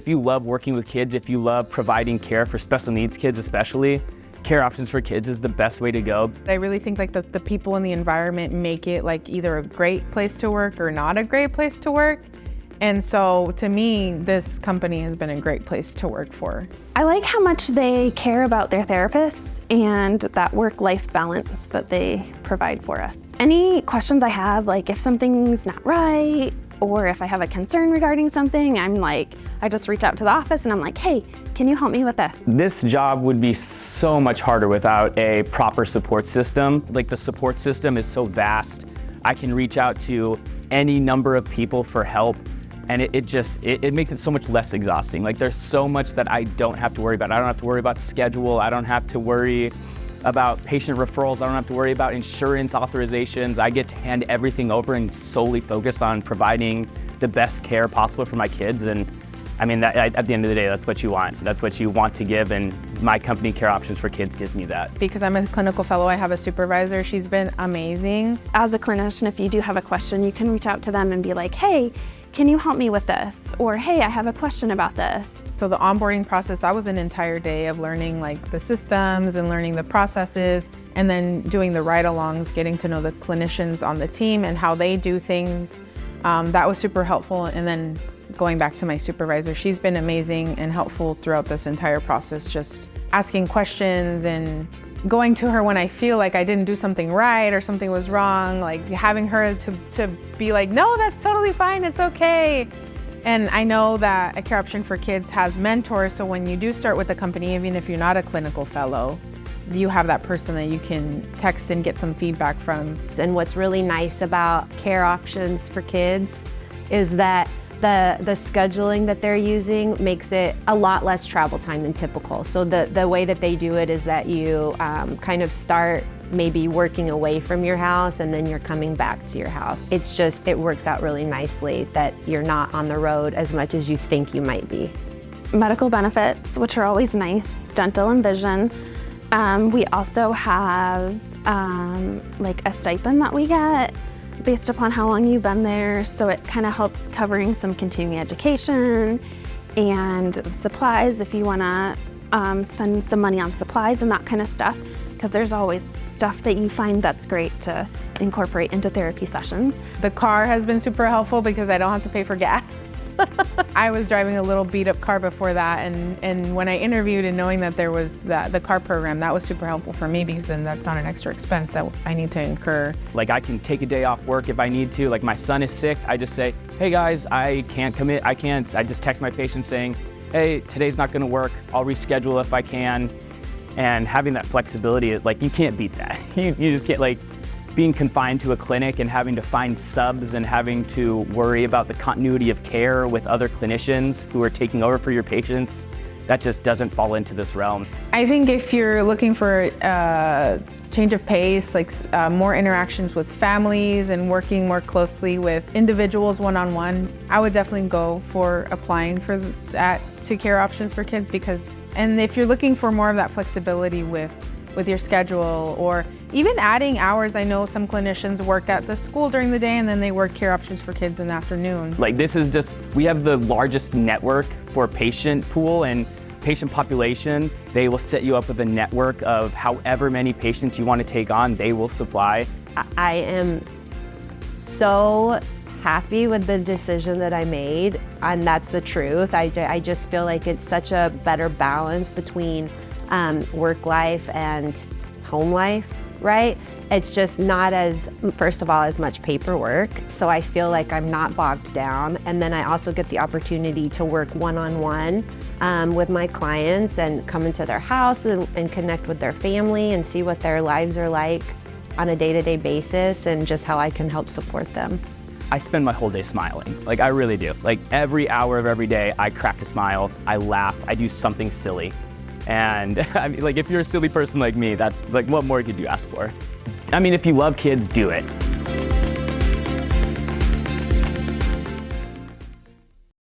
if you love working with kids, if you love providing care for special needs kids especially, Care Options for Kids is the best way to go. I really think like the people in the environment make it like either a great place to work or not a great place to work. And so to me, this company has been a great place to work for. I like how much they care about their therapists and that work-life balance that they provide for us. Any questions I have, like if something's not right, or if I have a concern regarding something, I just reach out to the office and I'm like, hey, can you help me with this? This job would be so much harder without a proper support system. Like the support system is so vast. I can reach out to any number of people for help, and it makes it so much less exhausting. Like there's so much that I don't have to worry about. I don't have to worry about schedule. I don't have to worry about patient referrals. I don't have to worry about insurance authorizations. I get to hand everything over and solely focus on providing the best care possible for my kids. And I mean, at the end of the day, that's what you want. That's what you want to give, and my company, Care Options for Kids, gives me that. Because I'm a clinical fellow, I have a supervisor. She's been amazing. As a clinician, if you do have a question, you can reach out to them and be like, hey, can you help me with this? Or hey, I have a question about this. So the onboarding process, that was an entire day of learning like the systems and learning the processes, and then doing the ride-alongs, getting to know the clinicians on the team and how they do things. That was super helpful. And then going back to my supervisor, she's been amazing and helpful throughout this entire process, just asking questions and going to her when I feel like I didn't do something right or something was wrong, like having her to be like, no, that's totally fine, it's okay. And I know that a Care Option for Kids has mentors, so when you do start with the company, even if you're not a clinical fellow, you have that person that you can text and get some feedback from. And what's really nice about Care Options for Kids is that the scheduling that they're using makes it a lot less travel time than typical. So the way that they do it is that you kind of start maybe working away from your house and then you're coming back to your house. It works out really nicely that you're not on the road as much as you think you might be. Medical benefits, which are always nice, dental and vision. We also have like a stipend that we get based upon how long you've been there, so it kind of helps covering some continuing education and supplies if you want to spend the money on supplies and that kind of stuff, because there's always stuff that you find that's great to incorporate into therapy sessions. The car has been super helpful because I don't have to pay for gas. I was driving a little beat up car before that, and when I interviewed and knowing that there was the car program, that was super helpful for me, because then that's not an extra expense that I need to incur. Like I can take a day off work if I need to. Like my son is sick, I just say, hey guys, I can't commit, I just text my patient saying, hey, today's not gonna work, I'll reschedule if I can. And having that flexibility, like you can't beat that. You just get like, being confined to a clinic and having to find subs and having to worry about the continuity of care with other clinicians who are taking over for your patients, that just doesn't fall into this realm. I think if you're looking for a change of pace, like more interactions with families and working more closely with individuals one-on-one, I would definitely go for applying for that to Care Options for Kids, and if you're looking for more of that flexibility with your schedule, or even adding hours. I know some clinicians work at the school during the day and then they work Care Options for Kids in the afternoon. Like this is just, we have the largest network for patient pool and patient population. They will set you up with a network of however many patients you want to take on, they will supply. I am so happy with the decision that I made, and that's the truth. I just feel like it's such a better balance between work life and home life, right? It's just not as, first of all, as much paperwork. So I feel like I'm not bogged down. And then I also get the opportunity to work one-on-one with my clients and come into their house and connect with their family and see what their lives are like on a day-to-day basis and just how I can help support them. I spend my whole day smiling. Like I really do. Like every hour of every day, I crack a smile, I laugh, I do something silly. And I mean, like if you're a silly person like me, that's like, what more could you ask for? I mean, if you love kids, do it.